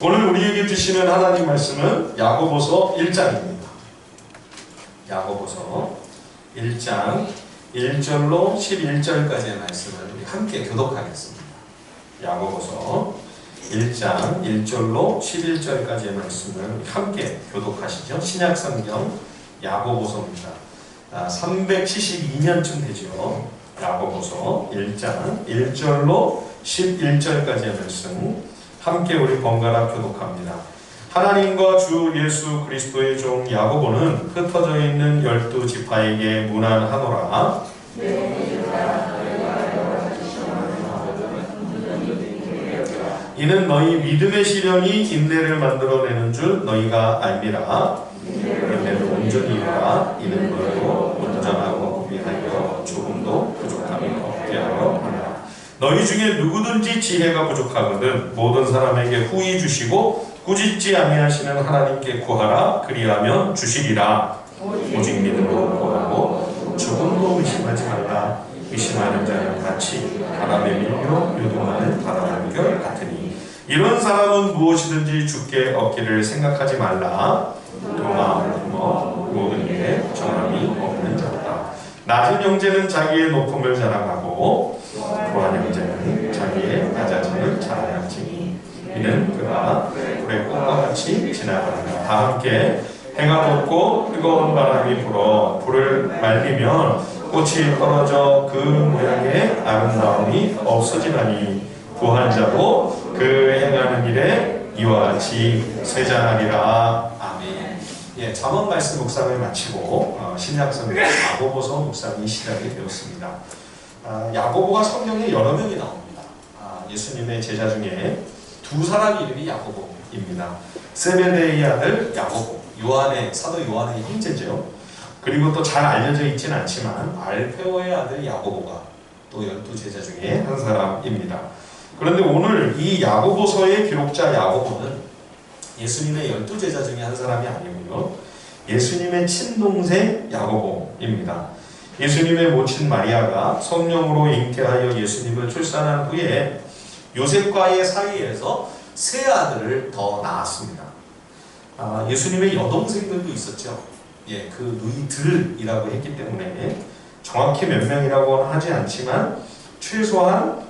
오늘 우리에게 주시는 하나님 말씀은 야고보서 1장입니다. 야고보서 1장 1절로 11절까지의 말씀을 우리 함께 교독하겠습니다. 야고보서 1장 1절로 11절까지의 말씀을 함께 교독하시죠. 신약성경 야고보서입니다. 372년쯤 되죠. 야고보서 1장 1절로 11절까지의 말씀 함께 우리 번갈아 교독합니다. 하나님과 주 예수 그리스도의 종 야고보는 흩어져 있는 12지파에게 문안하노라. 이는 너희 믿음의 시련이 인내를 만들어내는 줄 너희가 알미라. 인내를 온전히 이루라. 이는 너희로 온전하고 위하여 조금도 부족함이 없게 하려 하노라. 너희 중에 누구든지 지혜가 부족하거든 모든 사람에게 후히 주시고 꾸짖지 아니하시는 하나님께 구하라. 그리하면 주시리라. 오직 믿음으로 구하고 조금도 의심하지 말라. 의심하는 자는 같이 바람에 밀려 요동하는 바람의 결 같으니 이런 사람은 무엇이든지 주께 얻기를 생각하지 말라. 또 마음을 품어 모든 일에 정함이 없는 자다. 낮은 형제는 자기의 높음을 자랑하고 부한 형제는 자기의 낮아짐을 자랑할지니 이는 그가 불의 꽃과 같이 지나가느라. 다 함께 해가 돋고 뜨거운 바람이 불어 불을 말리면 꽃이 떨어져 그 모양의 아름다움이 없어지나니 부한 자도 그 행하는 일에 이와 같이 쇠잔하리라. 아멘. 예, 잠언 말씀 묵상을 마치고 신약성경 야고보서 묵상이 시작이 되었습니다. 야고보가 성경에 여러 명이 나옵니다. 예수님의 제자 중에 두 사람 이름이 야고보입니다. 세베데의 아들 야고보, 사도 요한의 형제죠. 그리고 또 잘 알려져 있지는 않지만 알페오의 아들 야고보가 또 12제자 중에 한 사람입니다. 그런데 오늘 이 야고보서의 기록자 야고보는 예수님의 12제자 중에 한 사람이 아니고요. 예수님의 친동생 야고보입니다. 예수님의 모친 마리아가 성령으로 잉태하여 예수님을 출산한 후에 요셉과의 사이에서 세 아들을 더 낳았습니다. 예수님의 여동생들도 있었죠. 예, 그 누이들이라고 했기 때문에 정확히 몇 명이라고 하지 않지만 최소한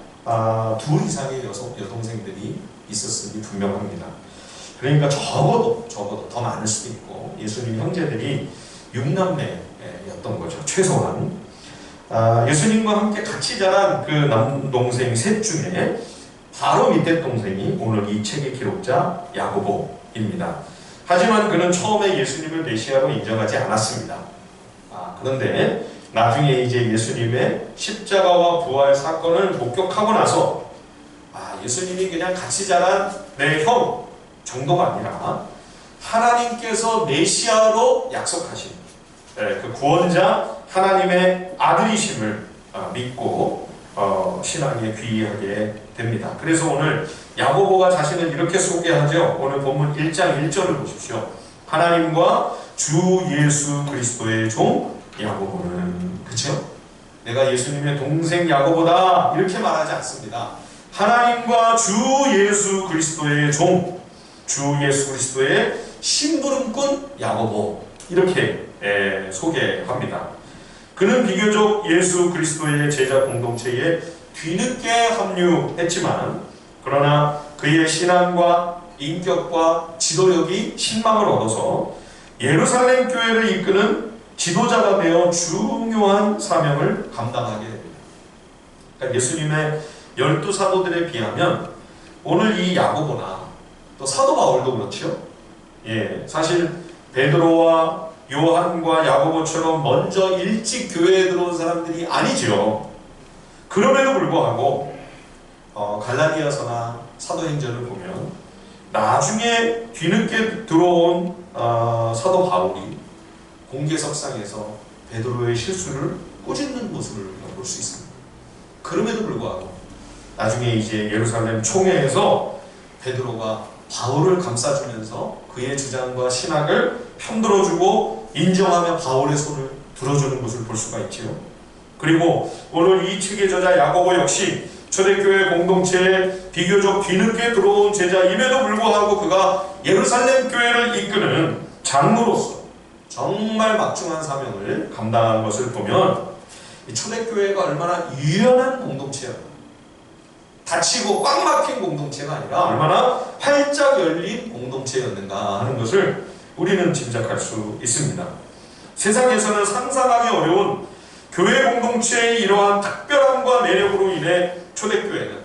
둘 이상의 여동생들이 있었음이 분명합니다. 그러니까 적어도 더 많을 수도 있고 예수님 형제들이 6남매였던 거죠. 최소한. 예수님과 함께 같이 자란 그 남동생 셋 중에 바로 밑에 동생이 오늘 이 책의 기록자 야고보입니다. 하지만 그는 처음에 예수님을 메시아로 인정하지 않았습니다. 그런데 나중에 이제 예수님의 십자가와 부활 사건을 목격하고 나서 예수님이 그냥 같이 자란 내 형 정도가 아니라 하나님께서 메시아로 약속하신 그 구원자 하나님의 아들이심을 믿고 신앙에 귀하게 됩니다. 그래서 오늘 야고보가 자신을 이렇게 소개하죠. 오늘 본문 1장 1절을 보십시오. 하나님과 주 예수 그리스도의 종 야고보는, 그렇죠? 내가 예수님의 동생 야고보다 이렇게 말하지 않습니다. 하나님과 주 예수 그리스도의 종, 주 예수 그리스도의 심부름꾼 야고보, 이렇게 소개합니다. 그는 비교적 예수 그리스도의 제자 공동체에 뒤늦게 합류했지만 그러나 그의 신앙과 인격과 지도력이 신망을 얻어서 예루살렘 교회를 이끄는 지도자가 되어 중요한 사명을 감당하게 됩니다. 그러니까 예수님의 12사도들에 비하면 오늘 이 야고보나 또 사도 바울도 그렇죠. 예, 사실 베드로와 요한과 야고보처럼 먼저 일찍 교회에 들어온 사람들이 아니죠. 그럼에도 불구하고 갈라디아서나 사도행전을 보면 나중에 뒤늦게 들어온 사도 바울이 공개석상에서 베드로의 실수를 꾸짖는 모습을 볼 수 있습니다. 그럼에도 불구하고 나중에 이제 예루살렘 총회에서 베드로가 바울을 감싸주면서 그의 주장과 신학을 편들어주고 인정하며 바울의 손을 들어주는 것을 볼 수가 있지요. 그리고 오늘 이 책의 저자 야고보 역시 초대교회 공동체에 비교적 뒤늦게 들어온 제자임에도 불구하고 그가 예루살렘 교회를 이끄는 장로로서 정말 막중한 사명을 감당한 것을 보면 이 초대교회가 얼마나 유연한 공동체였나, 닫히고 꽉 막힌 공동체가 아니라 얼마나 활짝 열린 공동체였는가 하는 것을 우리는 짐작할 수 있습니다. 세상에서는 상상하기 어려운 교회 공동체의 이러한 특별함과 매력으로 인해 초대교회는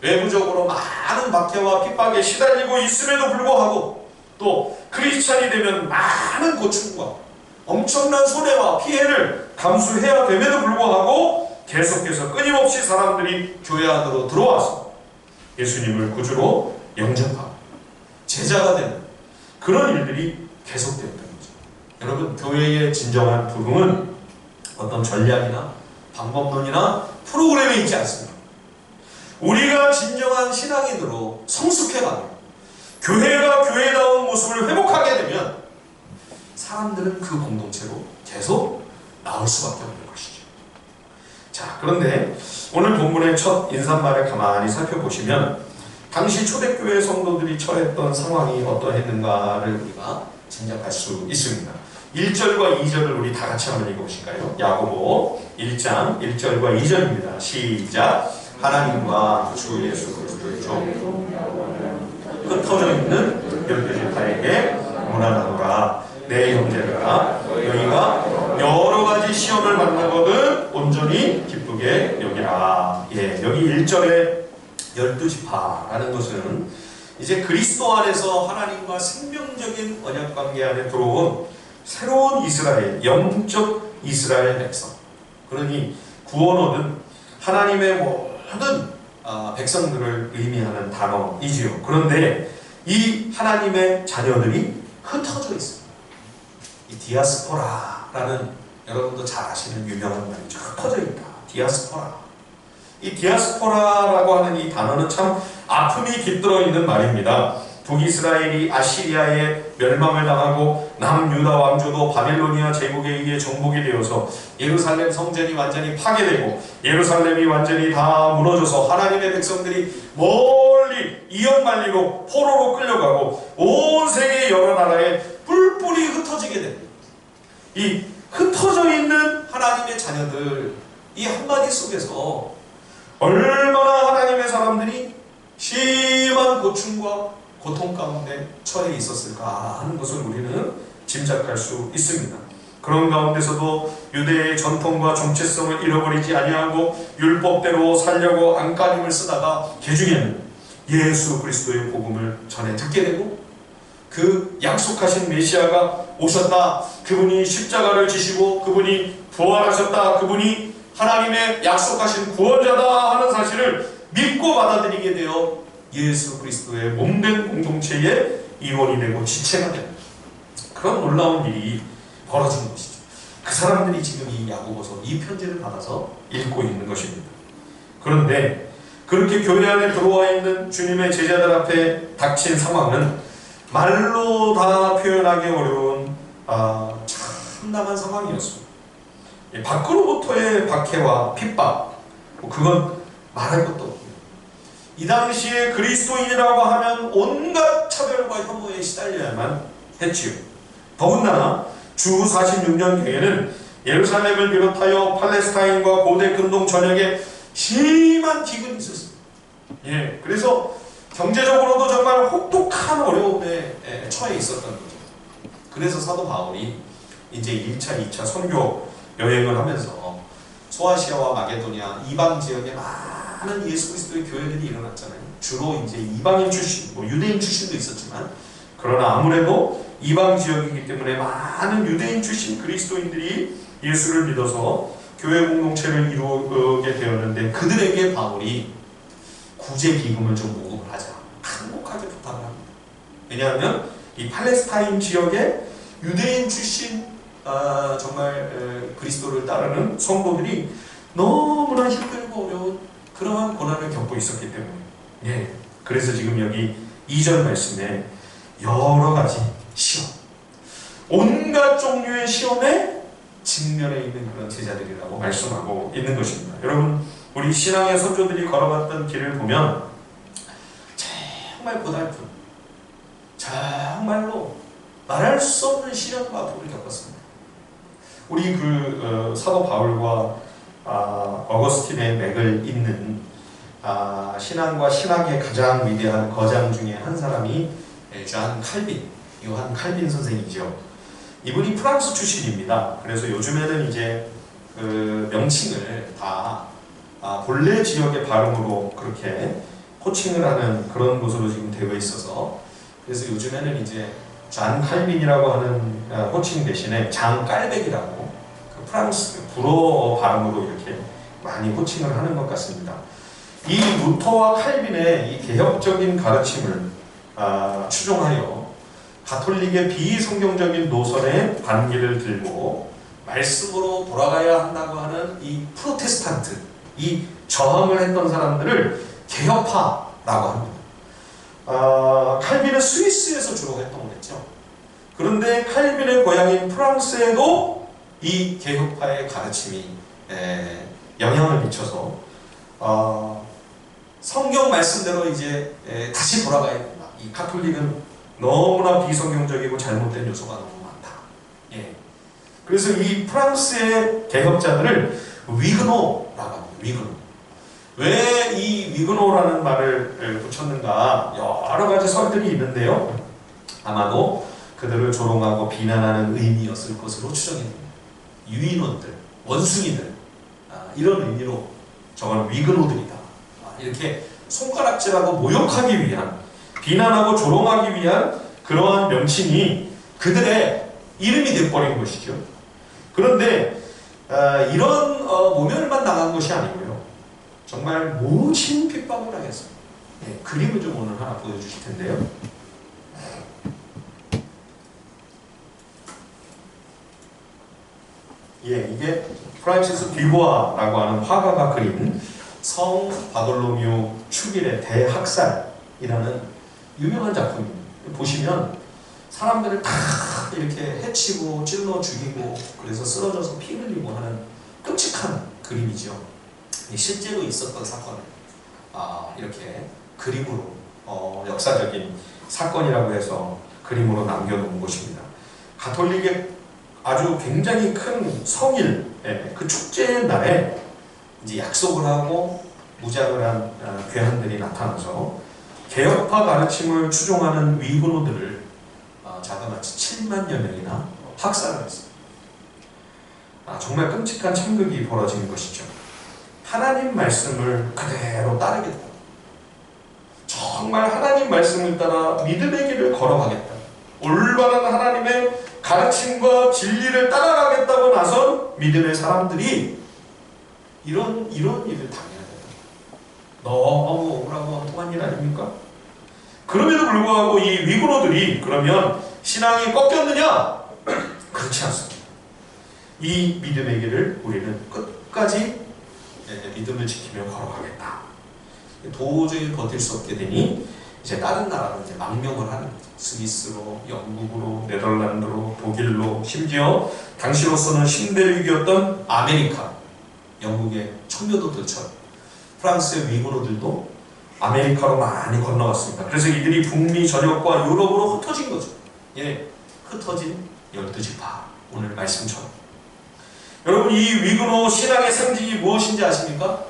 외부적으로 많은 박해와 핍박에 시달리고 있음에도 불구하고 또 크리스찬이 되면 많은 고충과 엄청난 손해와 피해를 감수해야 됨에도 불구하고 계속해서 끊임없이 사람들이 교회 안으로 들어와서 예수님을 구주로 영접하고 제자가 되는 그런 일들이 계속되었던 거죠. 여러분, 교회의 진정한 부흥은 어떤 전략이나 방법론이나 프로그램에 있지 않습니다. 우리가 진정한 신앙인으로 성숙해가며 교회가 교회다운 모습을 회복하게 되면 사람들은 그 공동체로 계속 나올 수밖에 없는 것이죠. 자, 그런데 오늘 본문의 첫 인사말을 가만히 살펴보시면 당시 초대교회 성도들이 처했던 상황이 어떠했는가를 우리가 짐작할 수 있습니다. 1절과 2절을 우리 다 같이 한번 읽어보실까요? 야고보 1장 1절과 2절입니다. 시작. 하나님과 주 예수 그리스도의 종 흩어져 있는 열두 지파에게 문안하노라. 내 형제들아, 너희가 여러 가지 시험을 받는거든 온전히 기쁘게 여기라. 예, 여기 1절에 열두 지파라는 것은 이제 그리스도 안에서 하나님과 생명적인 언약관계 안에 들어온 새로운 이스라엘, 영적 이스라엘 백성, 그러니 구원 얻은 하나님의 모든 백성들을 의미하는 단어이지요. 그런데 이 하나님의 자녀들이 흩어져 있습니다. 이 디아스포라라는, 여러분도 잘 아시는 유명한 말이죠. 흩어져 있다. 디아스포라. 이 디아스포라라고 하는 이 단어는 참 아픔이 깃들어 있는 말입니다. 북이스라엘이 아시리아에 멸망을 당하고 남유다 왕조도 바빌로니아 제국에 의해 정복이 되어서 예루살렘 성전이 완전히 파괴되고 예루살렘이 완전히 다 무너져서 하나님의 백성들이 멀리 이역만리로 포로로 끌려가고 온 세계 여러 나라에 뿔뿔이 흩어지게 됩니다. 이 흩어져 있는 하나님의 자녀들, 이 한마디 속에서 얼마나 하나님의 사람들이 심한 고충과 고통 가운데 처해 있었을까 하는 것을 우리는 짐작할 수 있습니다. 그런 가운데서도 유대의 전통과 정체성을 잃어버리지 아니하고 율법대로 살려고 안간힘을 쓰다가 개중에는 예수 그리스도의 복음을 전해 듣게 되고 그 약속하신 메시아가 오셨다, 그분이 십자가를 지시고 그분이 부활하셨다, 그분이 하나님의 약속하신 구원자다 하는 사실을 믿고 받아들이게 되어 예수 그리스도의 몸된 공동체의 일원이 되고 지체가 되는 그런 놀라운 일이 벌어진 것이죠. 그 사람들이 지금 이 야고보서, 이 편지를 받아서 읽고 있는 것입니다. 그런데 그렇게 교회 안에 들어와 있는 주님의 제자들 앞에 닥친 상황은 말로 다 표현하기 어려운 참담한 상황이었습니다. 밖으로부터의 박해와 핍박, 그건 말할 것도 없고, 이 당시에 그리스도인이라고 하면 온갖 차별과 혐오에 시달려야만 했지요. 더군다나 주 46년경에는 예루살렘을 비롯하여 팔레스타인과 고대 근동 전역에 심한 기근이 있었습니다. 예, 그래서 경제적으로도 정말 혹독한 어려움에 처해 있었던 거죠. 그래서 사도 바울이 이제 1차, 2차 선교 여행을 하면서 소아시아와 마게도니아 이방 지역에 많은 예수 그리스도의 교회들이 일어났잖아요. 주로 이제 이방인 출신, 유대인 출신도 있었지만, 그러나 아무래도 이방 지역이기 때문에 많은 유대인 출신 그리스도인들이 예수를 믿어서 교회 공동체를 이루게 되었는데, 그들에게 바울이 구제 기금을 좀 모금을 하자, 간곡하게 부탁을 합니다. 왜냐하면 이 팔레스타인 지역에 유대인 출신 정말 그리스도를 따르는 성도들이 너무나 힘들고 어려운 그러한 고난을 겪고 있었기 때문에, 예, 그래서 지금 여기 2절 말씀에 여러 가지 시험, 온갖 종류의 시험에 직면해 있는 그런 제자들이라고 말씀하고 있는 것입니다. 여러분, 우리 신앙의 선조들이 걸어갔던 길을 보면 정말 고달픈, 정말로 말할 수 없는 시련과 아픔을 겪었습니다. 우리 사도 바울과 어거스틴의 맥을 잇는 신앙과 신학의 가장 위대한 거장 중에 한 사람이 존 칼빈, 요한 칼빈 선생이죠. 이분이 프랑스 출신입니다. 그래서 요즘에는 이제 그 명칭을 다 본래 지역의 발음으로 그렇게 호칭을 하는 그런 곳으로 지금 되어 있어서, 그래서 요즘에는 이제 잔 칼빈이라고 하는 호칭 대신에 장 깔백이라고 그 프랑스 불어 발음으로 이렇게 많이 호칭을 하는 것 같습니다. 이 루터와 칼빈의 이 개혁적인 가르침을 추종하여 가톨릭의 비성경적인 노선의 반기를 들고 말씀으로 돌아가야 한다고 하는 이 프로테스탄트, 이 저항을 했던 사람들을 개혁파라고 합니다. 칼빈은 스위스에서 주로 활동을 했죠. 그런데 칼빈의 고향인 프랑스에도 이 개혁파의 가르침이 영향을 미쳐서 성경 말씀대로 이제 다시 돌아가야 된다. 이 가톨릭은 너무나 비성경적이고 잘못된 요소가 너무 많다. 그래서 이 프랑스의 개혁자들을 위그노라고 합니다. 위그노. 왜 이 위그노라는 말을 붙였는가, 여러 가지 설들이 있는데요. 아마도 그들을 조롱하고 비난하는 의미였을 것으로 추정이 됩니다. 유인원들, 원숭이들, 이런 의미로 저건 위그노들이다. 이렇게 손가락질하고 모욕하기 위한, 비난하고 조롱하기 위한 그러한 명칭이 그들의 이름이 되어버린 것이죠. 그런데 이런 모멸만 당한 것이 아니고요. 정말 모진 핍박을 하겠습니다. 그림을 좀 오늘 하나 보여주실 텐데요. 이게 프란시스 듀보아라고 하는 화가가 그린 성 바돌로뮤 축일의 대학살이라는 유명한 작품입니다. 보시면 사람들을 다 이렇게 해치고 찔러 죽이고 그래서 쓰러져서 피 흘리고 하는 끔찍한 그림이죠. 실제로 있었던 사건을 이렇게 그림으로 역사적인 사건이라고 해서 그림으로 남겨놓은 것입니다. 가톨릭의 아주 굉장히 큰 성일, 그 축제의 날에 이제 약속을 하고 무장을 한 괴한들이 나타나서 개혁파 가르침을 추종하는 위그노들을 자그마치 7만여 명이나 학살을 했습니다. 정말 끔찍한 참극이 벌어진 것이죠. 하나님 말씀을 그대로 따르겠다. 정말 하나님 말씀을 따라 믿음의 길을 걸어가겠다. 올바른 하나님의 가르침과 진리를 따라가겠다고 나선 믿음의 사람들이 이런 일을 당해야 된다. 너무 억울하고 엉뚱한 일 아닙니까? 그럼에도 불구하고 이 위그노들이 그러면 신앙이 꺾였느냐? 그렇지 않습니다. 이 믿음의 길을 우리는 끝까지 믿음을 지키며 걸어가겠다. 도저히 버틸 수 없게 되니 이제 다른 나라로 이제 망명을 하는 거죠. 스위스로, 영국으로, 네덜란드로, 독일로, 심지어 당시로서는 신대 위기였던 아메리카, 영국의 청교도들처럼 프랑스의 위그노들도 아메리카로 많이 건너갔습니다. 그래서 이들이 북미 전역과 유럽으로 흩어진 거죠. 흩어진 12지파, 오늘 말씀처럼. 여러분, 이 위그노 신앙의 상징이 무엇인지 아십니까?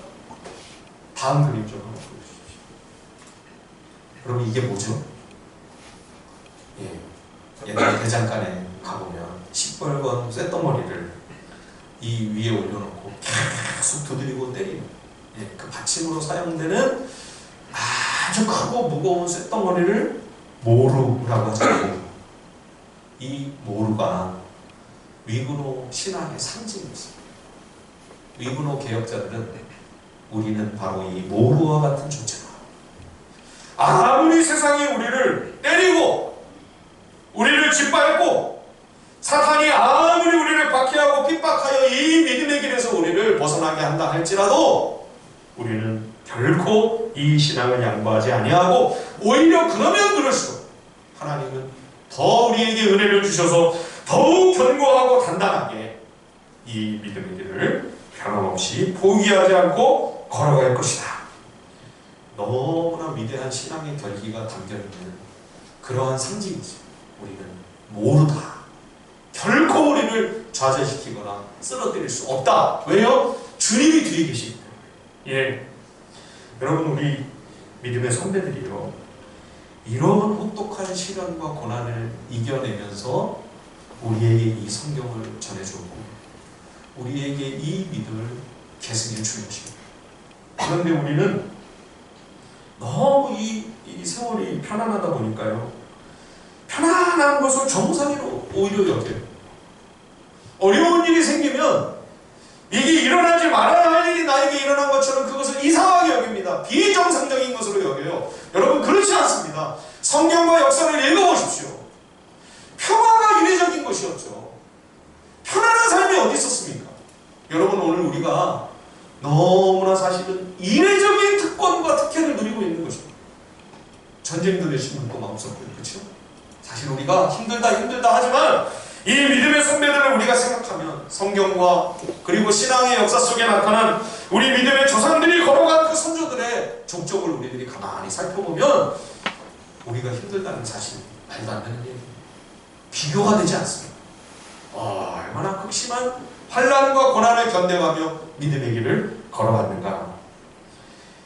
다음 그림 좀 한번 보여주십시오. 여러분, 이게 뭐죠? 옛날 대장간에 가보면 시뻘건 쇳덩어리를 이 위에 올려놓고 계속 두드리고 때리는, 그 받침으로 사용되는 아주 크고 무거운 쇳덩어리를 모루라고 하죠. 이 모루가 위그노 신앙의 상징이었습니다. 위그노 개혁자들은 우리는 바로 이 모루와 같은 존재다. 아무리 세상이 우리를 때리고 우리를 짓밟고 사탄이 아무리 우리를 박해하고 핍박하여 이 믿음의 길에서 우리를 벗어나게 한다 할지라도 우리는 결코 이 신앙을 양보하지 아니하고 오히려 그러면 그럴수록 하나님은 더 우리에게 은혜를 주셔서 더욱 견고하고 단단하게 이 믿음의 길을 변함없이 포기하지 않고 걸어갈 것이다. 너무나 위대한 신앙의 결기가 담겨있는 그러한 상징이지. 우리는 모르다. 결코 우리를 좌절시키거나 쓰러뜨릴 수 없다. 왜요? 주님이 뒤에 계시기 때문에. 예. 여러분, 우리 믿음의 선배들이요, 이런 혹독한 시련과 고난을 이겨내면서 우리에게 이 성경을 전해주고 우리에게 이 믿음을 계승해 주는 것입니다. 그런데 우리는 너무 이 세월이 편안하다 보니까요, 편안한 것을 정상으로 오히려 여겨요. 어려운 일이 생기면 이게 일어나지 말아야 할 일이 나에게 일어난 것처럼 그것을 이상하게 여깁니다. 비정상적인 것으로 여겨요. 여러분, 그렇지 않습니다. 성경과 역사를 읽어보십시오. 평화가 이례적인 것이었죠. 편안한 삶이 어디 있었습니까? 여러분, 오늘 우리가 너무나 사실은 이례적인 특권과 특혜를 누리고 있는 것입니다. 전쟁도 내시면 또 마음속고요. 그렇죠? 사실 우리가 힘들다 하지만 이 믿음의 선배들을 우리가 생각하면 성경과 그리고 신앙의 역사 속에 나타난 우리 믿음의 조상들이 걸어간 그 선조들의 족적을 우리들이 가만히 살펴보면 우리가 힘들다는 사실 말도 안 되는 얘기입니다. 비교가 되지 않습니다. 얼마나 극심한 환난과 고난을 견뎌가며 믿음의 길을 걸어갔는가.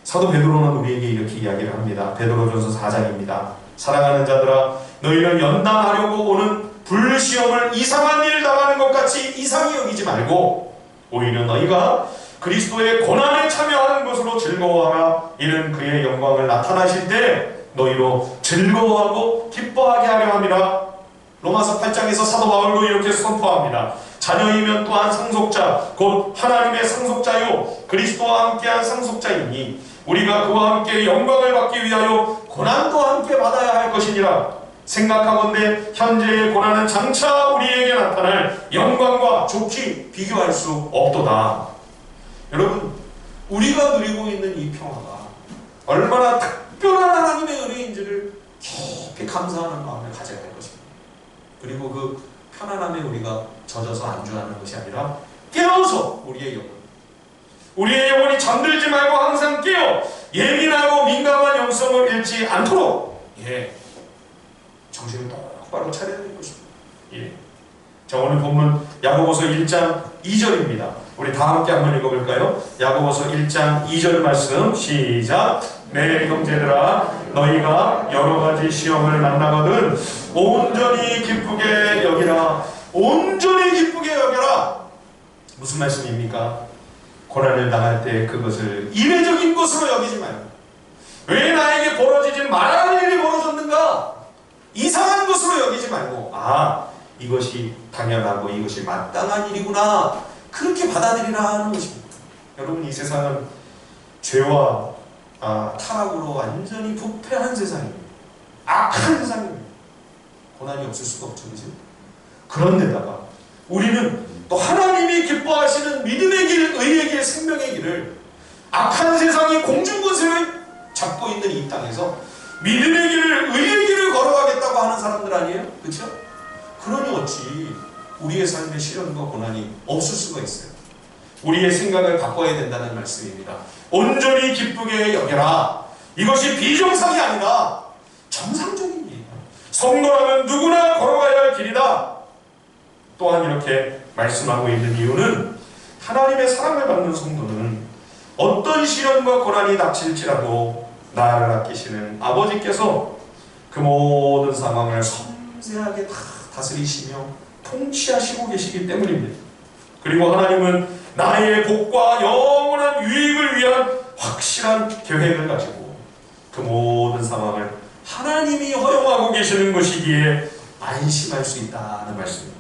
사도 베드로는 우리에게 이렇게 이야기를 합니다. 베드로전서 4장입니다. 사랑하는 자들아, 너희는 연단하려고 오는 불시험을 이상한 일 당하는 것 같이 이상히 여기지 말고 오히려 너희가 그리스도의 고난에 참여하는 것으로 즐거워하라. 이는 그의 영광을 나타나실 때 너희로 즐거워하고 기뻐하게 하려 함이라. 로마서 8장에서 사도 바울도 이렇게 선포합니다. 자녀이면 또한 상속자 곧 하나님의 상속자요 그리스도와 함께한 상속자이니 우리가 그와 함께 영광을 받기 위하여 고난도 함께 받아야 할 것이니라. 생각하건대 현재의 고난은 장차 우리에게 나타날 영광과 좋게 비교할 수 없도다. 여러분, 우리가 누리고 있는 이 평화가 얼마나 특별한 하나님의 은혜인지를 깊이 감사하는 마음을 가져야 할 것입니다. 그리고 그 편안함에 우리가 젖어서 안주하는 것이 아니라 깨어서 우리의 영혼이 잠들지 말고 항상 깨어 예민하고 민감한 영성을 잃지 않도록 정신을 똑바로 차려야 될 것입니다. 자, 오늘 본문 야고보서 1장 2절입니다. 우리 다 함께 한번 읽어볼까요? 야고보서 1장 2절 말씀 시작. 내 형제들아, 너희가 여러가지 시험을 만나거든 온전히 기쁘게 여기라. 온전히 기쁘게 여겨라. 무슨 말씀입니까? 고난을 당할 때 그것을 이례적인 것으로 여기지 말고, 왜 나에게 벌어지지 말아야 할 일이 벌어졌는가? 이상한 것으로 여기지 말고, 이것이 당연하고 이것이 마땅한 일이구나, 그렇게 받아들이라 하는 것입니다. 여러분, 이 세상은 죄와 타락으로 완전히 부패한 세상입니다. 악한 세상입니다. 고난이 없을 수가 없죠. 그죠? 그런데다가 우리는 또 하나님이 기뻐하시는 믿음의 길, 의의 길, 생명의 길을 악한 세상이 공중권세를 잡고 있는 이 땅에서 믿음의 길을, 의의 길을 걸어가겠다고 하는 사람들 아니에요? 그렇죠? 그러니 어찌 우리의 삶에 시련과 고난이 없을 수가 있어요. 우리의 생각을 바꿔야 된다는 말씀입니다. 온전히 기쁘게 여겨라. 이것이 비정상이 아니라 정상적인 일이다. 성도라면 누구나 걸어가야 할 길이다. 또한 이렇게 말씀하고 있는 이유는 하나님의 사랑을 받는 성도는 어떤 시련과 고난이 닥칠지라도 나를 아끼시는 아버지께서 그 모든 상황을 섬세하게 다 다스리시며 통치하시고 계시기 때문입니다. 그리고 하나님은 나의 복과 영원한 유익을 위한 확실한 계획을 가지고 그 모든 상황을 하나님이 허용하고 계시는 것이기에 안심할 수 있다는 말씀입니다.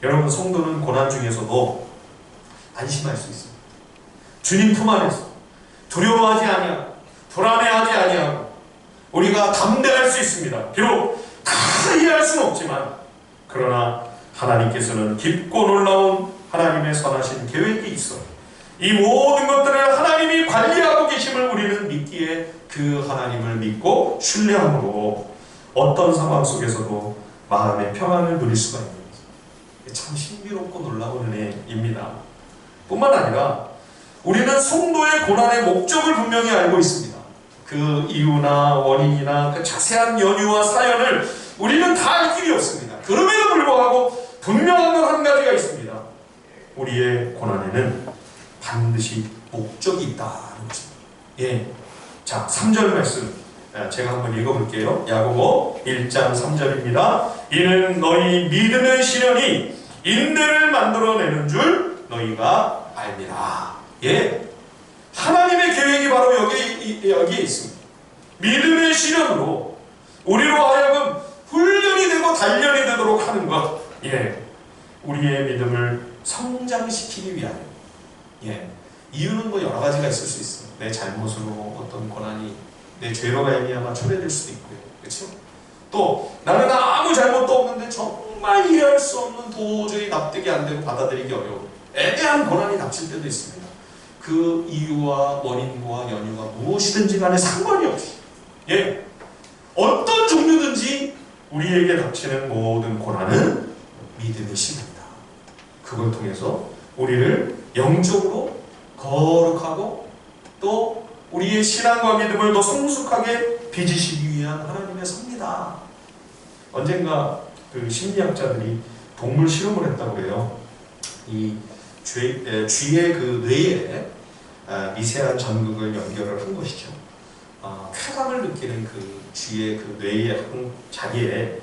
여러분, 성도는 고난 중에서도 안심할 수 있습니다. 주님 품 안에서 두려워하지 아니하고 불안해하지 아니하고 우리가 담대할 수 있습니다. 비록 다 이해할 수는 없지만, 그러나 하나님께서는 깊고 놀라운 하나님의 선하신 계획이 있어 이 모든 것들을 하나님이 관리하고 계심을 우리는 믿기에 그 하나님을 믿고 신뢰함으로 어떤 상황 속에서도 마음의 평안을 누릴 수가 있는 것입니다. 참 신비롭고 놀라운 은혜입니다. 뿐만 아니라 우리는 성도의 고난의 목적을 분명히 알고 있습니다. 그 이유나 원인이나 그 자세한 연유와 사연을 우리는 다 알 길이 없습니다. 그럼에도 불구하고 분명한 건 한 가지가 있습니다. 우리의 고난에는 반드시 목적이 있다는 것입니다. 예. 자, 3절 말씀 제가 한번 읽어볼게요. 야고보 1장 3절입니다. 이는 너희 믿음의 시련이 인내를 만들어내는 줄 너희가 알미라. 예. 하나님의 계획이 바로 여기에 있습니다. 믿음의 시련으로 우리로 하여금 훈련이 되고 단련이 되도록 하는 것. 예. 우리의 믿음을 성장시키기 위하여. 예. 이유는 뭐 여러 가지가 있을 수 있어요. 내 잘못으로 어떤 고난이 내 죄로 말미암아 초래될 수도 있고요. 그렇죠? 또 나는 아무 잘못도 없는데 정말 이해할 수 없는, 도저히 납득이 안 되고 받아들이기 어려운 애매한 고난이 닥칠 때도 있습니다. 그 이유와 원인과 연유가 무엇이든지 간에 상관이 없이, 예, 어떤 종류든지 우리에게 닥치는 모든 고난은 믿음의 시간이다. 그걸 통해서 우리를 영적으로 거룩하고 또 우리의 신앙과 믿음을 더 성숙하게 빚으시기 위한 하나님의 섭니다. 언젠가 그 심리학자들이 동물 실험을 했다고 해요. 이 쥐의 그 뇌에 미세한 전극을 연결을 한 것이죠. 쾌감을 느끼는 그 쥐의 그 뇌에 자기의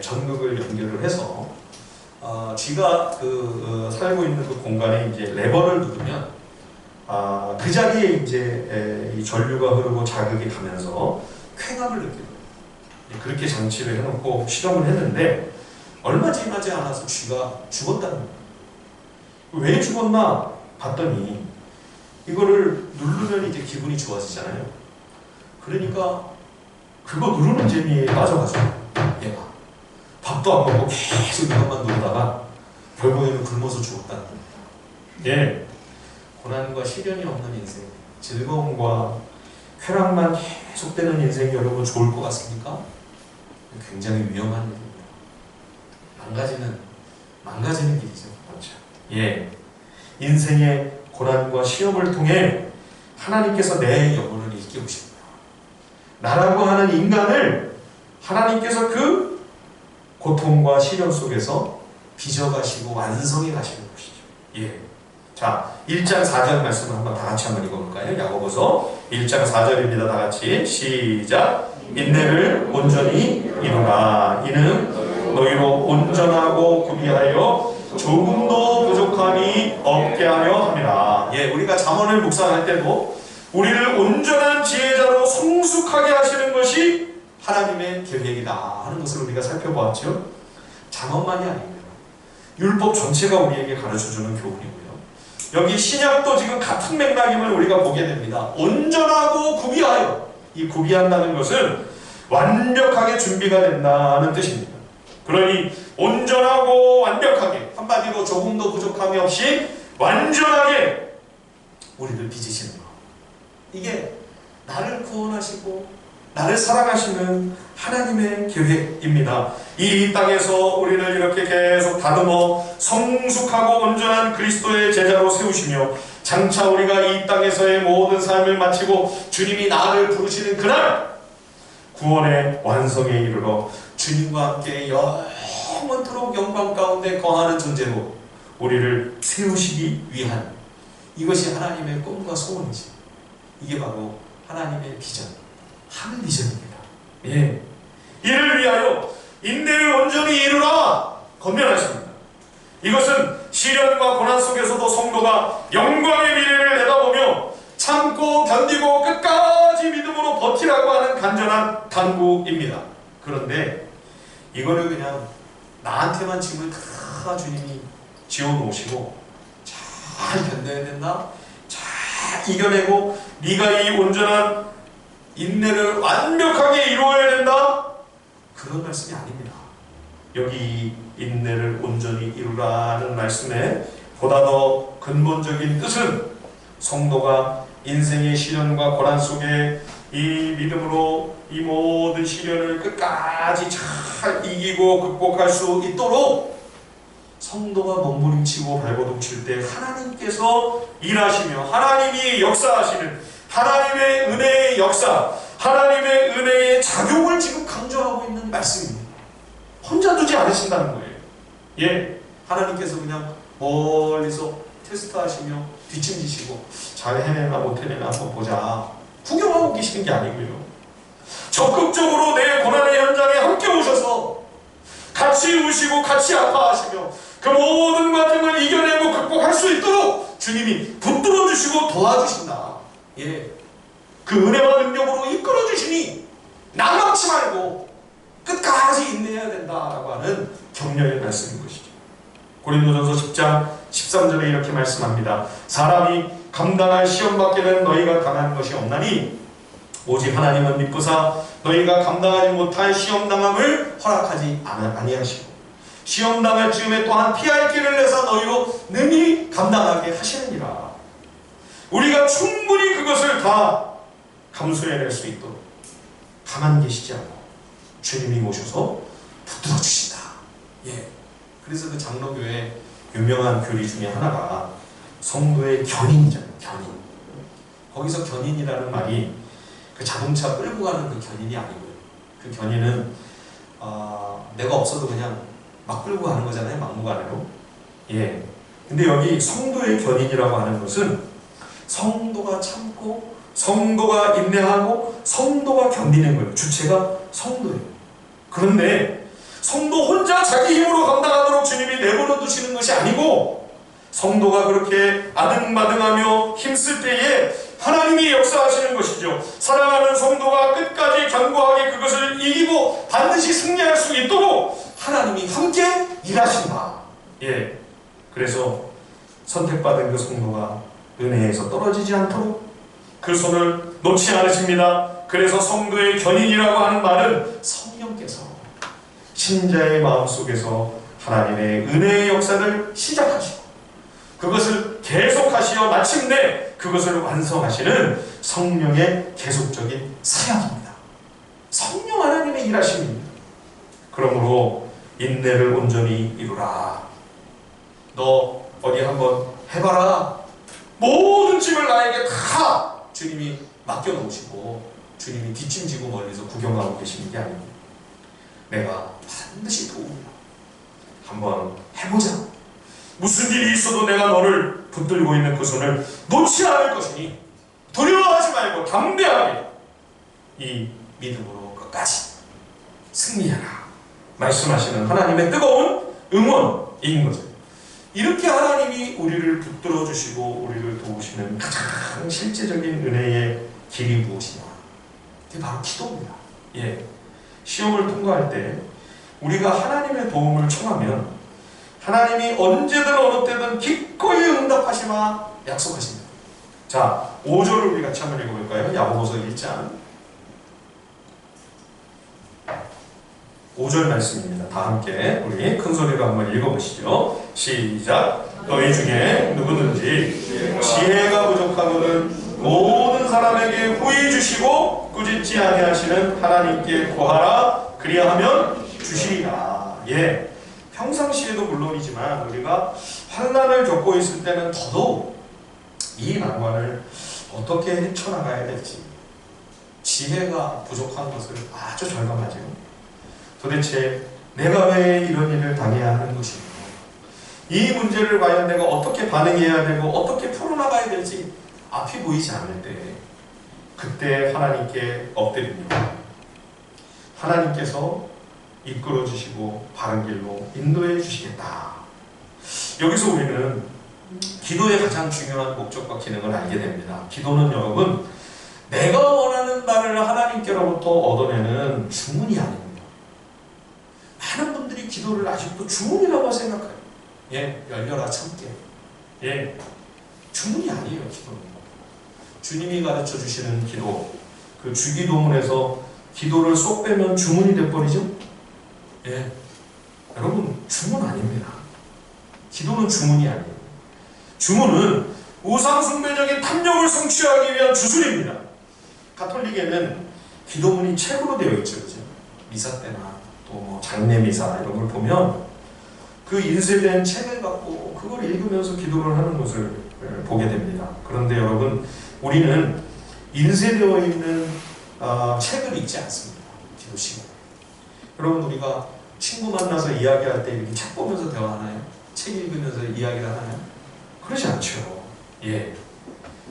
전극을 연결을 해서 쥐가 살고 있는 그 공간에 이제 레버를 누르면 그 자리에 이제 이 전류가 흐르고 자극이 가면서 쾌감을 느끼는 거예요. 그렇게 장치를 해놓고 실험을 했는데 얼마 지나지 않아서 쥐가 죽었다는 거예요. 왜 죽었나 봤더니 이거를 누르면 이제 기분이 좋아지잖아요. 그러니까 그거 누르는 재미에 빠져가지고 얘가 밥도 안 먹고 계속 이것만 누르다가 결국에는 굶어서 죽었다는 거예요. 예. 고난과 시련이 없는 인생, 즐거움과 쾌락만 계속되는 인생이 여러분 좋을 것 같습니까? 굉장히 위험한 일입니다. 망가지는 길이죠. 그렇죠. 예. 인생의 고난과 시험을 통해 하나님께서 내 영혼을 일깨우고 싶어요. 나라고 하는 인간을 하나님께서 그 고통과 시련 속에서 빚어가시고 완성해 가시는 것이죠. 예. 자, 1장 4절 말씀을 한번 다 같이 한번 읽어볼까요? 야고보서 1장 4절입니다. 다 같이 시작. 인내를 온전히 이루라. 이는 너희로 온전하고 구비하여 조금도 부족함이 없게 하려 함이라. 예, 우리가 잠언을 묵상할 때도 우리를 온전한 지혜자로 성숙하게 하시는 것이 하나님의 계획이다 하는 것을 우리가 살펴보았죠. 잠언만이 아닙니다. 율법 전체가 우리에게 가르쳐주는 교훈이고요. 여기 신약도 지금 같은 맥락임을 우리가 보게 됩니다. 온전하고 구비하여. 이 구비한다는 것은 완벽하게 준비가 된다는 뜻입니다. 그러니 온전하고 완벽하게, 한마디로 조금도 부족함이 없이 완전하게 우리를 빚으시는 것. 이게 나를 구원하시고 나를 사랑하시는 하나님의 계획입니다. 이 땅에서 우리를 이렇게 계속 다듬어 성숙하고 온전한 그리스도의 제자로 세우시며 장차 우리가 이 땅에서의 모든 삶을 마치고 주님이 나를 부르시는 그날 구원의 완성에 이르러 주님과 함께 영원토록 영광 가운데 거하는 존재로 우리를 세우시기 위한, 이것이 하나님의 꿈과 소원이지. 이게 바로 하나님의 비전, 하늘 비전입니다. 예. 이를 위하여 인내를 온전히 이루라 권면하십니다. 이것은 시련과 고난 속에서도 성도가 영광의 미래를 내다보며 참고 견디고 끝까지 믿음으로 버티라고 하는 간절한 당부입니다. 그런데 이거를 그냥 나한테만 짐을 다 주님이 지어놓으시고 잘 견뎌야 된다, 잘 이겨내고 네가 이 온전한 인내를 완벽하게 이루어야 된다, 그런 말씀이 아닙니다. 여기 인내를 온전히 이루라는 말씀에 보다 더 근본적인 뜻은 성도가 인생의 시련과 고난 속에 이 믿음으로 이 모든 시련을 끝까지 잘 이기고 극복할 수 있도록 성도가 몸부림치고 발버둥칠 때 하나님께서 일하시며 하나님이 역사하시는 하나님의 은혜의 역사, 하나님의 은혜의 작용을 지금 강조하고 있는 말씀입니다. 혼자 두지 않으신다는 거예요. 예, 하나님께서 그냥 멀리서 테스트하시며 뒷짐지시고 잘 해내나 못 해내나 한번 보자 구경하고 계시는 게 아니고요. 적극적으로 내 고난의 현장에 함께 오셔서 같이 우시고 같이 아파하시며 그 모든 과정을 이겨내고 극복할 수 있도록 주님이 붙들어 주시고 도와주신다. 예, 그 은혜와 능력으로 이끌어 주시니 낙망치 말고 끝까지 인내해야 된다라고 하는 격려의 말씀인 것이죠. 고린도전서 10장 13절에 이렇게 말씀합니다. 사람이 감당할 시험 밖에는 너희가 당한 것이 없나니 오직 하나님은 미쁘사 너희가 감당하지 못할 시험당함을 허락하지 아니하시고 시험당할 즈음에 또한 피할 길을 내사 너희로 능히 감당하게 하시느니라. 우리가 충분히 그것을 다 감수해낼 수 있도록 가만히 계시지 않고 주님이 오셔서 붙들어 주신다. 예. 그래서 그 장로교의 유명한 교리 중에 하나가 성도의 견인이잖아요. 견인. 거기서 견인이라는 말이 그 자동차 끌고 가는 그 견인이 아니고요. 그 견인은 내가 없어도 그냥 막 끌고 가는 거잖아요. 막무가내로. 예. 근데 여기 성도의 견인이라고 하는 것은 성도가 참고 성도가 인내하고 성도가 견디는 거예요. 주체가 성도예요. 그런데 성도 혼자 자기 힘으로 감당하도록 주님이 내버려 두시는 것이 아니고 성도가 그렇게 아등바등하며 힘쓸 때에 하나님이 역사하시는 것이죠. 사랑하는 성도가 끝까지 견고하게 그것을 이기고 반드시 승리할 수 있도록 하나님이 함께 일하신다. 예. 그래서 선택받은 그 성도가 은혜에서 떨어지지 않도록 그 손을 놓지 않으십니다. 그래서 성도의 견인이라고 하는 말은 성령께서 신자의 마음속에서 하나님의 은혜의 역사를 시작하시고 그것을 계속하시어 마침내 그것을 완성하시는 성령의 계속적인 사역입니다. 성령 하나님의 일하심입니다. 그러므로 인내를 온전히 이루라. 너 어디 한번 해봐라. 모든 짐을 나에게 다 주님이 맡겨놓으시고 주님이 뒷짐지고 멀리서 구경하고 계시는 게 아닙니다. 내가 반드시 도우리라. 한번 해보자. 무슨 일이 있어도 내가 너를 붙들고 있는 그 손을 놓지 않을 것이니 두려워하지 말고 담대하게 이 믿음으로 끝까지 승리하라. 말씀하시는 하나님의 뜨거운 응원인 거죠. 이렇게 하나님이 우리를 붙들어 주시고 우리를 도우시는 가장 실제적인 은혜의 길이 무엇이냐? 그게 바로 기도입니다. 예. 시험을 통과할 때 우리가 하나님의 도움을 청하면 하나님이 언제든 어느 때든 기꺼이 응답하시마 약속하십니다. 자, 5절을 우리 같이 한번 읽어볼까요? 야고보서 1장 5절 말씀입니다. 다 함께 우리 큰 소리로 한번 읽어보시죠. 시작. 너희 중에 누구든지 지혜가 부족하거든 모든 사람에게 후히 주시고 꾸짖지 아니하시는 하나님께 구하라. 그리하면 주시리라. 예, 평상시에도 물론이지만 우리가 환난을 겪고 있을 때는 더더욱 이 난관을 어떻게 헤쳐나가야 될지 지혜가 부족한 것을 아주 절감하죠. 도대체 내가 왜 이런 일을 당해야 하는 것이고 이 문제를 과연 내가 어떻게 반응해야 되고 어떻게 풀어나가야 될지 앞이 보이지 않을 때 그때 하나님께 엎드립니다. 하나님께서 이끌어 주시고 바른 길로 인도해 주시겠다. 여기서 우리는 기도의 가장 중요한 목적과 기능을 알게 됩니다. 기도는 여러분 내가 원하는 바를 하나님께로부터 얻어내는 주문이 아닙니다. 많은 분들이 기도를 아직도 주문이라고 생각해요. 예, 열려라 참깨. 예, 주문이 아니에요. 기도는 주님이 가르쳐 주시는 기도, 그 주기도문에서 기도를 쏙 빼면 주문이 돼버리죠. 예, 여러분 주문 아닙니다. 기도는 주문이 아니에요. 주문은 우상숭배적인 탐욕을 성취하기 위한 주술입니다. 가톨릭에는 기도문이 책으로 되어 있죠. 그죠? 미사 때나 또 뭐 장례 미사 이런 걸 보면 그 인쇄된 책을 갖고 그걸 읽으면서 기도를 하는 것을 보게 됩니다. 그런데 여러분, 우리는 인쇄되어 있는 책을 읽지 않습니다. 기도 시간에. 여러분, 우리가 친구 만나서 이야기할 때 이렇게 책 보면서 대화하나요? 책 읽으면서 이야기를 하나요? 그러지 않죠. 예.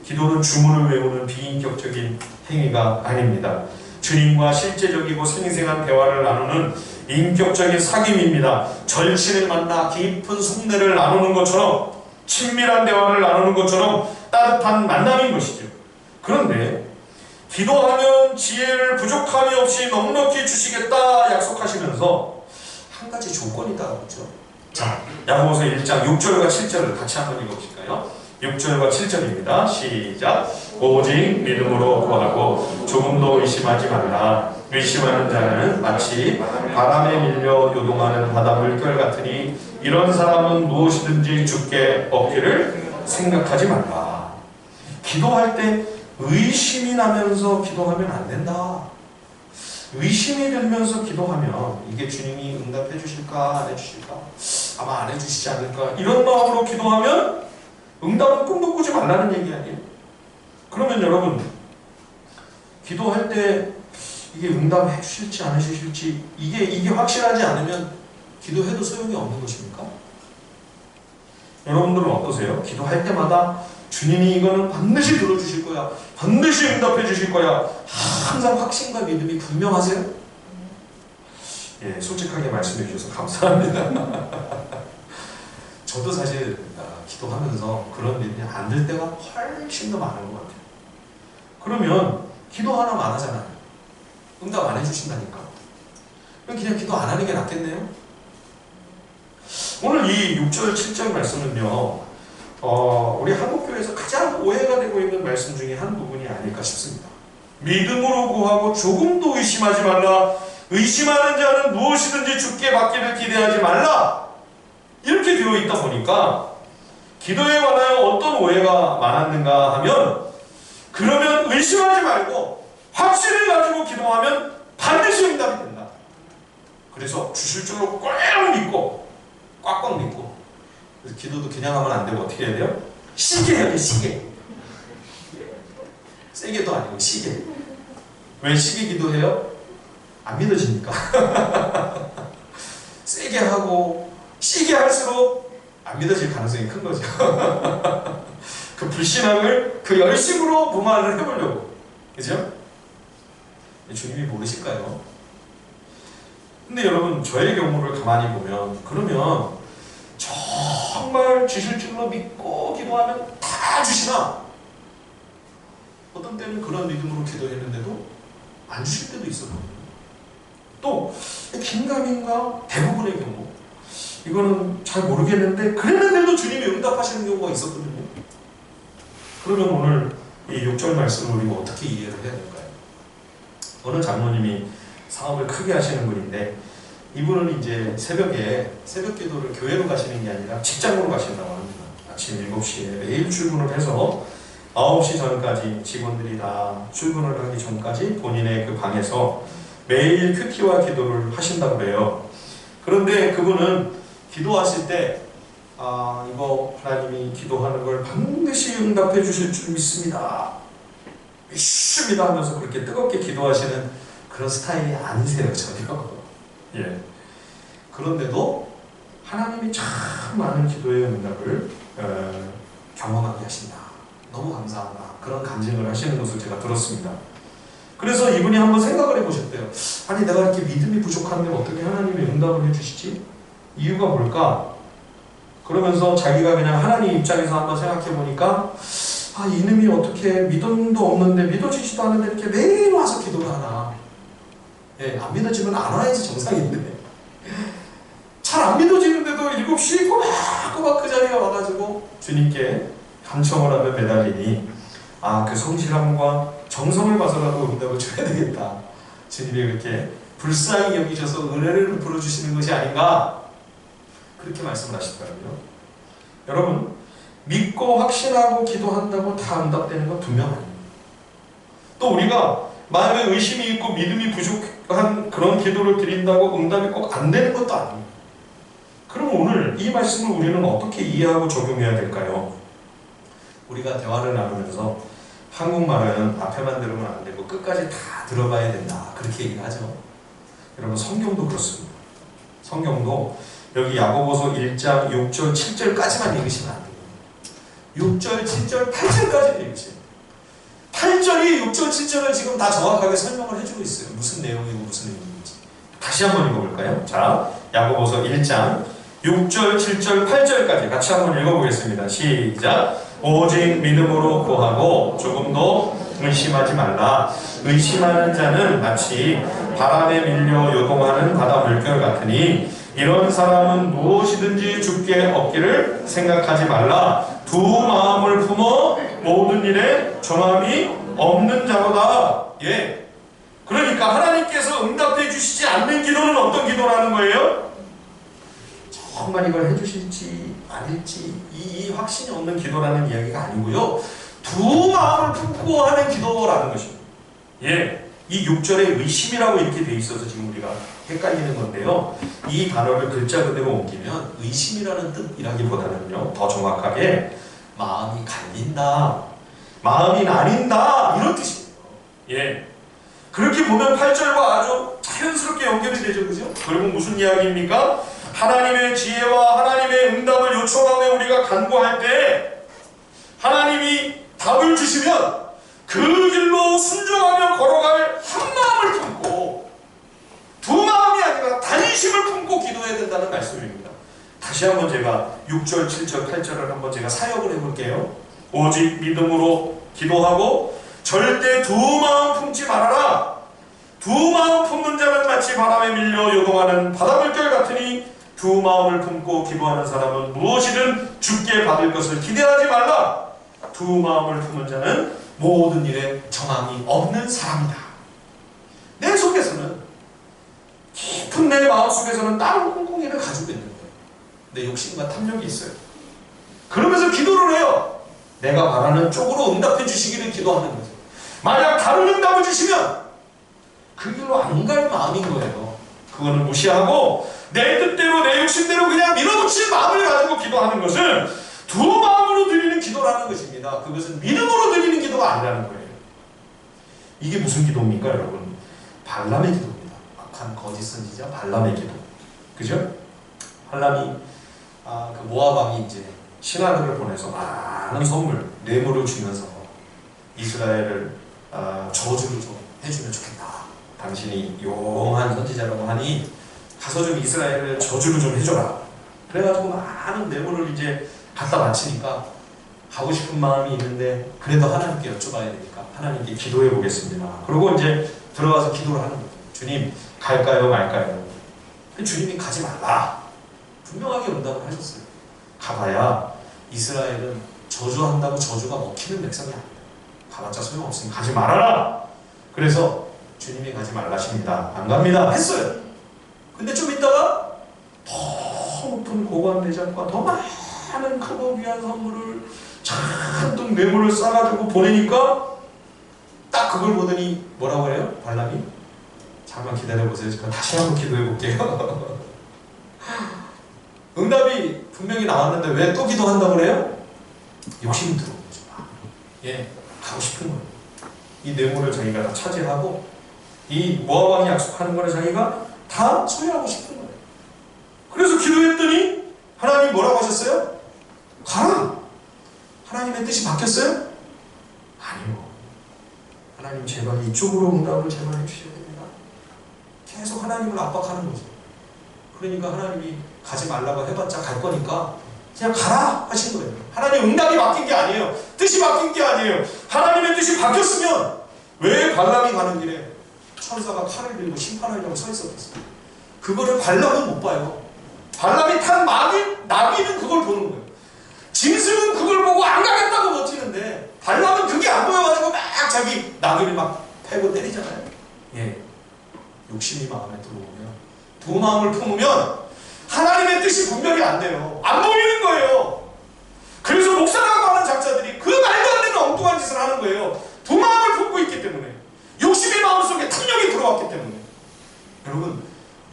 기도는 주문을 외우는 비인격적인 행위가 아닙니다. 주님과 실제적이고 생생한 대화를 나누는 인격적인 사귐입니다. 절친을 만나 깊은 속내를 나누는 것처럼, 친밀한 대화를 나누는 것처럼 따뜻한 만남인 것이죠. 그런데 기도하면 지혜를 부족함이 없이 넉넉히 주시겠다 약속하시면서 한 가지 조건이 따라오죠. 자, 야고보서 1장 6절과 7절을 같이 한번 읽어보실까요? 6절과 7절입니다. 시작. 오직 믿음으로 구하고 조금도 의심하지 말라. 의심하는 자는 마치 바람에 밀려 요동하는 바다 물결 같으니 이런 사람은 무엇이든지 주께 얻기를 생각하지 말라. 기도할 때 의심이 나면서 기도하면 안 된다. 의심이 들면서 기도하면 이게 주님이 응답해 주실까 안 해주실까, 아마 안 해주시지 않을까, 이런 마음으로 기도하면 응답은 꿈도 꾸지 말라는 얘기 아니에요? 그러면 여러분, 기도할 때 이게 응답해 주실지 안 해주실지 이게 확실하지 않으면 기도해도 소용이 없는 것입니까? 여러분들은 어떠세요? 기도할 때마다 주님이 이거는 반드시 들어주실 거야, 반드시 응답해 주실 거야, 항상 확신과 믿음이 분명하세요? 예, 솔직하게 말씀해 주셔서 감사합니다. 저도 사실 기도하면서 그런 믿음이 안 들 때가 훨씬 더 많은 것 같아요. 그러면 기도 하나만 안 하잖아요. 응답 안 해주신다니까. 그럼 그냥 기도 안 하는 게 낫겠네요. 오늘 이 6절 7절 말씀은요, 우리 한국교회에서 가장 오해가 되고 있는 말씀 중에 한 부분이 아닐까 싶습니다. 믿음으로 구하고 조금도 의심하지 말라. 의심하는 자는 무엇이든지 주께 받기를 기대하지 말라. 이렇게 되어 있다 보니까 기도에 관하여 어떤 오해가 많았는가 하면, 그러면 의심하지 말고 확신을 가지고 기도하면 반드시 응답이 된다. 그래서 주실 줄로 꽉 믿고, 꽉꽉 믿고, 그래서 기도도 그냥 하면 안 되고 어떻게 해야 돼요? 시게 해야 돼, 시게. 세게도 아니고 시게. 왜 시게 기도해요? 안 믿어지니까. 세게 하고 시게 할수록 안 믿어질 가능성이 큰 거죠. 그 불신앙을 그 열심으로 무마를 해보려고. 그죠? 주님이 모르실까요? 근데 여러분, 저의 경우를 가만히 보면, 그러면 정말 주실 줄로 믿고 기도하면 다 주시나? 어떤 때는 그런 믿음으로 기도했는데도 안 주실 때도 있었거든요. 또 긴가민가 대부분의 경우, 이거는 잘 모르겠는데 그랬는데도 주님이 응답하시는 경우가 있었거든요. 그러면 오늘 이 6절 말씀을 우리가 어떻게 이해를 해야 될까요? 어느 장로님이 사업을 크게 하시는 분인데, 이분은 이제 새벽에 새벽 기도를 교회로 가시는 게 아니라 직장으로 가신다고 합니다. 아침 7시에 매일 출근을 해서 9시 전까지 직원들이 다 출근을 하기 전까지 본인의 그 방에서 매일 큐티와 기도를 하신다고 그래요. 그런데 그분은 기도하실 때 이거 하나님이 기도하는 걸 반드시 응답해 주실 줄 믿습니다, 믿습니다 하면서 그렇게 뜨겁게 기도하시는 그런 스타일이 아니세요, 전혀. 예. 그런데도 하나님이 참 많은 기도의 응답을 경험하게 하신다, 너무 감사하다, 그런 간증을 하시는 것을 제가 들었습니다. 그래서 이분이 한번 생각을 해보셨대요. 아니, 내가 이렇게 믿음이 부족한데 어떻게 하나님이 응답을 해주시지? 이유가 뭘까? 그러면서 자기가 그냥 하나님 입장에서 한번 생각해보니까, 이놈이 어떻게 믿음도 없는데 믿어지지도 않는데 이렇게 매일 와서 기도를 하나. 예, 안 믿어지면 안 와야지 정상인데. 잘 안 믿어지는데도 7시 꼬박꼬박 그 자리에 와가지고 주님께 간청을 하며 매달리니, 그 성실함과 정성을 봐서라도 응답을 줘야 되겠다. 주님이 그렇게 불쌍히 여기셔서 은혜를 베풀어 주시는 것이 아닌가, 그렇게 말씀을 하시더라고요. 여러분, 믿고 확신하고 기도한다고 다 응답되는 건 분명 아닙니다. 또 우리가 마음에 의심이 있고 믿음이 부족한 그런 기도를 드린다고 응답이 꼭 안 되는 것도 아닙니다. 그럼 오늘 이 말씀을 우리는 어떻게 이해하고 적용해야 될까요? 우리가 대화를 나누면서 한국말은 앞에만 들으면 안 되고 끝까지 다 들어봐야 된다, 그렇게 얘기를 하죠. 여러분, 성경도 그렇습니다. 성경도 여기 야고보서 1장 6절 7절까지만 읽으시면 안 돼요. 6절 7절 8절까지 읽으세요. 8절이 6절 7절을 지금 다 정확하게 설명을 해주고 있어요. 무슨 내용이고 무슨 의미인지. 다시 한번 읽어볼까요? 자, 야고보서 1장 6절 7절 8절까지 같이 한번 읽어보겠습니다. 시작. 오직 믿음으로 구하고 조금도 의심하지 말라. 의심하는 자는 마치 바람에 밀려 요동하는 바다 물결 같으니 이런 사람은 무엇이든지 주께 얻기를 생각하지 말라. 두 마음을 품어 모든 일에 정함이 없는 자로다. 예. 그러니까 하나님께서 응답해 주시지 않는 기도는 어떤 기도라는 거예요? 정말 이걸 해주실지 아닐지 이 확신이 없는 기도라는 이야기가 아니고요. 두 마음을 품고 하는 기도라는 것입니다. 예. 이 6절에 의심이라고 이렇게 돼 있어서 지금 우리가 헷갈리는 건데요. 이 단어를 글자 그대로 옮기면 의심이라는 뜻이라기보다는요, 더 정확하게 마음이 갈린다, 마음이 나뉜다, 이런 뜻이에요. 예. 그렇게 보면 8절과 아주 자연스럽게 연결이 되죠. 그죠? 그러면 무슨 이야기입니까? 하나님의 지혜와 하나님의 응답을 요청하며 우리가 간구할 때 하나님이 답을 주시면 그 길로 순종하며 걸어갈 한 마음을 품고, 두 마음이 아니라 단심을 품고 기도해야 된다는 말씀입니다. 다시 한번 제가 6절, 7절, 8절을 한번 제가 사역을 해볼게요. 오직 믿음으로 기도하고 절대 두 마음 품지 말아라. 두 마음 품는 자는 마치 바람에 밀려 요동하는 바닷물결 같으니 두 마음을 품고 기도하는 사람은 무엇이든 주께 받을 것을 기대하지 말라. 두 마음을 품은 자는 모든 일에 정함이 없는 사람이다. 내 속에서는, 깊은 내 마음속에서는 다른 콩콩이를 가지고 있는 거예요. 내 욕심과 탐욕이 있어요. 그러면서 기도를 해요. 내가 바라는 쪽으로 응답해 주시기를 기도하는 거죠. 만약 다른 응답을 주시면 그 길로 안 갈 마음인 거예요. 그거는 무시하고 내 뜻대로 내 욕심대로 그냥 밀어붙일 마음을 가지고 기도하는 것은 두 마음으로 드리는 기도라는 것입니다. 그것은 믿음으로 드리는 기도가 아니라는 거예요. 이게 무슨 기도입니까, 여러분? 발람의 기도입니다. 악한 거짓 선지자 발람의 기도. 그죠? 발람이 그 모압 왕이 이제 신하들을 보내서 많은 선물, 뇌물을 주면서 이스라엘을 저주를 좀 해주면 좋겠다. 당신이 용한 선지자라고 하니 가서 좀 이스라엘을 저주를 좀 해줘라. 그래가지고 많은 뇌물을 이제 갖다 바치니까 가고 싶은 마음이 있는데 그래도 하나님께 여쭤봐야 되니까 하나님께 기도해 보겠습니다. 그리고 이제 들어가서 기도를 하는 거죠. 주님, 갈까요 말까요? 주님이 가지 말라. 분명하게 응답을 하셨어요. 가봐야 이스라엘은 저주한다고 저주가 먹히는 백성이 아니다. 가봤자 소용없으니 가지 말아라. 그래서 주님이 가지 말라십니다. 안 갑니다. 했어요. 근데 좀 있다가 더 높은 고관 대장과 더 많은 크고 귀한 선물을 잔뜩 뇌물을 싸가지고 보내니까 딱 그걸 보더니 뭐라고 해요? 발람이? 잠깐 기다려보세요. 제가 다시 한번 기도해볼게요. 응답이 분명히 나왔는데 왜 또 기도한다고 그래요? 욕심이 들어온 거죠. 예, 가고 싶은 거예요. 이 뇌물을 자기가 다 차지하고 이 모압 왕이 약속하는 거를 자기가 다 소유하고 싶은 거예요. 그래서 기도했더니 하나님이 뭐라고 하셨어요? 가라! 하나님의 뜻이 바뀌었어요? 아니요. 하나님 제발 이쪽으로 응답을 제발 해주셔야 됩니다. 계속 하나님을 압박하는 거죠. 그러니까 하나님이 가지 말라고 해봤자 갈 거니까 그냥 가라 하신 거예요. 하나님 응답이 바뀐 게 아니에요. 뜻이 바뀐 게 아니에요. 하나님의 뜻이 바뀌었으면 왜 발람이 가는 길에 천사가 칼을 들고 심판하려고 서 있었겠어요? 그거를 발람은 못 봐요. 발람이 탄 나귀는 그걸 보는 거예요. 짐승은 그걸 보고 안 가겠다고 버티는데 발람은 그게 안 보여가지고 막 자기 나귀를 막 패고 때리잖아요. 예, 욕심이 마음에 들어오면 두 마음을 품으면 하나님의 뜻이 분별이 안 돼요. 안 보이는 거예요. 그래서 목사라고 하는 작자들이 그 말도 안 되는 엉뚱한 짓을 하는 거예요. 두 마음을 품고 있기 때문에, 욕심이 마음속에 탐욕이 들어왔기 때문에. 여러분,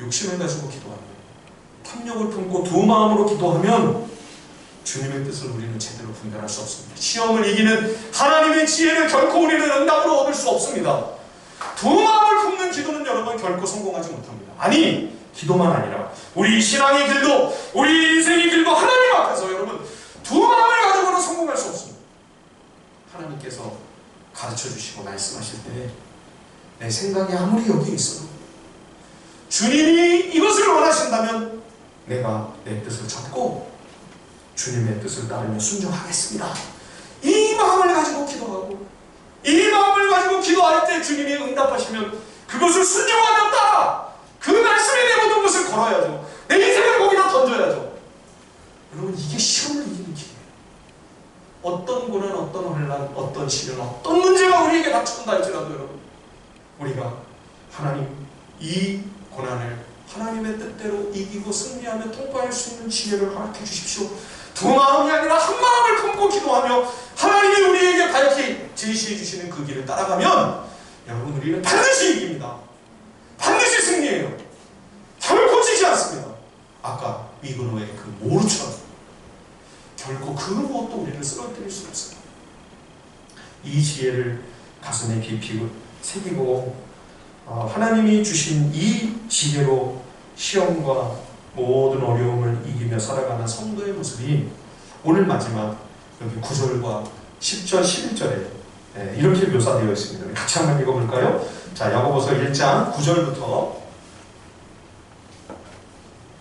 욕심을 가지고 기도하는 거예요. 협력을 품고 두 마음으로 기도하면 주님의 뜻을 우리는 제대로 분별할 수 없습니다. 시험을 이기는 하나님의 지혜를 결코 우리는 응답으로 얻을 수 없습니다. 두 마음을 품는 기도는 여러분 결코 성공하지 못합니다. 아니, 기도만 아니라 우리 신앙의 길도, 우리 인생의 길도 하나님 앞에서 여러분 두 마음을 가지고는 성공할 수 없습니다. 하나님께서 가르쳐 주시고 말씀하실 때 내 생각이 아무리 여기 있어도 주님이 이것을 원하신다면 내가 내 뜻을 접고 주님의 뜻을 따르며 순종하겠습니다. 이 마음을 가지고 기도하고 이 마음을 가지고 기도할 때 주님이 응답하시면 그것을 순종하며 따라 그 말씀에 내 모든 것을 걸어야죠. 내 인생을 거기다 던져야죠. 여러분, 이게 시험을 이기는 길이에요. 어떤 고난, 어떤 혼란, 어떤 시련, 어떤 문제가 우리에게 닥쳐온다 할지라도 여러분, 우리가 하나님 이 고난을 하나님의 뜻대로 이기고 승리하며 통과할 수 있는 지혜를 허락해 주십시오. 두 마음이 아니라 한 마음을 품고 기도하며 하나님이 우리에게 밝히 제시해 주시는 그 길을 따라가면 여러분, 우리는 반드시 이깁니다. 반드시 승리해요. 결코 지지 않습니다. 아까 위그노의 그 모루처럼 결코 그 무엇도 우리를 쓰러뜨릴 수 없어요. 이 지혜를 가슴에 깊이 새기고 하나님이 주신 이 지혜로 시험과 모든 어려움을 이기며 살아가는 성도의 모습이 오늘 마지막 여기 9절과 10절, 11절에 이렇게 묘사되어 있습니다. 같이 한번 읽어볼까요? 자, 야고보서 1장 9절부터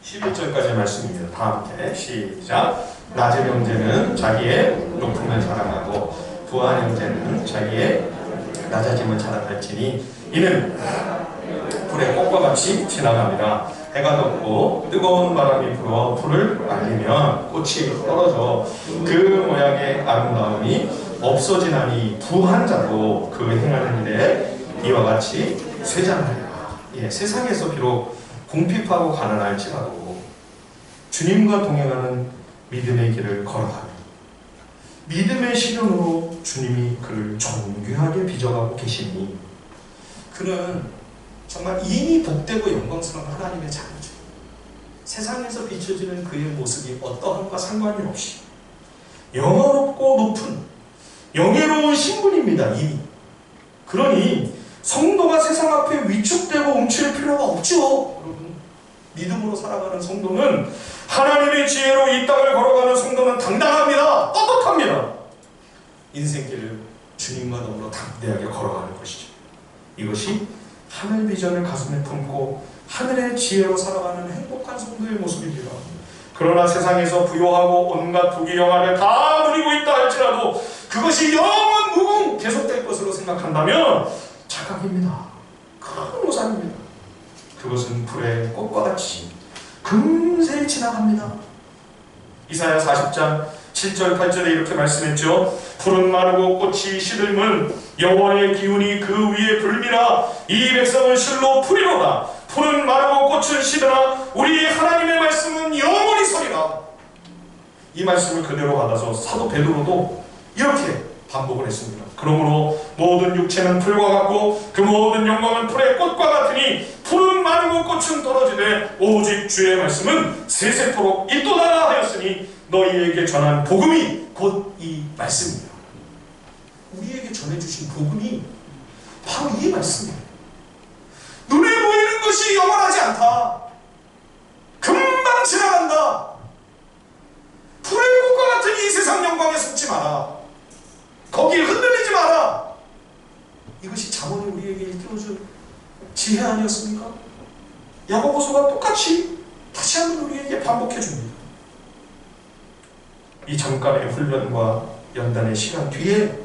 11절까지의 말씀입니다. 다 함께 시작. 낮의 형제는 자기의 높음을 자랑하고 부한 형제는 자기의 낮아짐을 자랑할지니 이는 불의 꽃과 같이 지나갑니다. 해가 돋고 뜨거운 바람이 불어 풀을 말리면 꽃이 떨어져 그 모양의 아름다움이 없어지나니 부한 자도 그 행하는 일에 이와 같이 쇠잔하리라. 세상에서 비록 궁핍하고 가난할지라도 주님과 동행하는 믿음의 길을 걸어가며 믿음의 시련으로 주님이 그를 존귀하게 빚어가고 계시니 그는 정말 이미 복되고 영광스러운 하나님의 자녀죠. 세상에서 비춰지는 그의 모습이 어떠함과 상관이 없이 영화롭고 높은 영예로운 신분입니다. 이미. 그러니 성도가 세상 앞에 위축되고 움츠릴 필요가 없죠. 여러분, 믿음으로 살아가는 성도는, 하나님의 지혜로 이 땅을 걸어가는 성도는 당당합니다. 떳떳합니다. 인생길을 주님과 더불어 담대하게 걸어가는 것이죠. 이것이 하늘 비전을 가슴에 품고 하늘의 지혜로 살아가는 행복한 성도의 모습입니다. 그러나 세상에서 부요하고 온갖 부귀 영화를 다 누리고 있다 할지라도 그것이 영원 무궁 계속될 것으로 생각한다면 착각입니다. 큰 오산입니다. 그것은 불의 꽃과 같이 금세 지나갑니다. 이사야 40장 7절 8절에 이렇게 말씀했죠. 푸른 마르고 꽃이 시들면 여호와의 기운이 그 위에 불미라. 이 백성은 실로 풀이로다. 푸른 마르고 꽃은 시드나 우리 하나님의 말씀은 영원히 서리라. 이 말씀을 그대로 받아서 사도 베드로도 이렇게 반복을 했습니다. 그러므로 모든 육체는 풀과 같고 그 모든 영광은 풀의 꽃과 같으니 푸른 마르고 꽃은 떨어지되 오직 주의 말씀은 세세토록 있도다 하였으니 너희에게 전한 복음이 곧 이 말씀입니다. 우리에게 전해주신 복음이 바로 이 말씀이에요. 눈에 보이는 것이 영원하지 않다. 금방 지나간다. 풀의 꽃과 같은 이 세상 영광에 속지 마라. 거기에 흔들리지 마라. 이것이 잠언이 우리에게 일깨워준 지혜 아니었습니까? 야고보서가 똑같이 다시 한번 우리에게 반복해 줍니다. 이 잠깐의 훈련과 연단의 시간 뒤에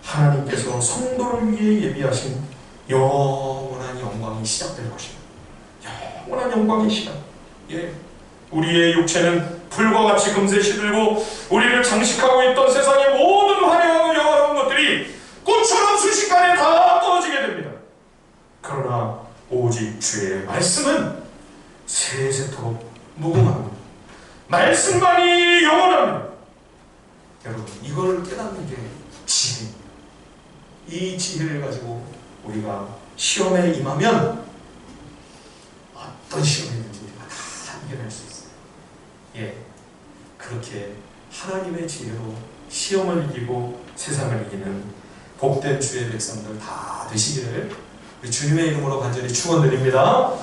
하나님께서 성도를 위해 예비하신 영원한 영광이 시작될 것입니다. 영원한 영광의 시간. 우리의 육체는 풀과 같이 금세 시들고 우리를 장식하고 있던 세상의 모든 화려하고 영화로운 것들이 꽃처럼 순식간에 다 떨어지게 됩니다. 그러나 오직 주의 말씀은 세세토록 무궁합니다. 말씀만이 영원합니다. 여러분, 이걸 깨닫는 게 지혜. 이 지혜를 가지고 우리가 시험에 임하면 어떤 시험이든지 우리가 다 이겨낼 수 있어요. 하나님의 지혜로 시험을 이기고 세상을 이기는 복된 주의 백성들 다 되시기를 우리 주님의 이름으로 간절히 축원드립니다.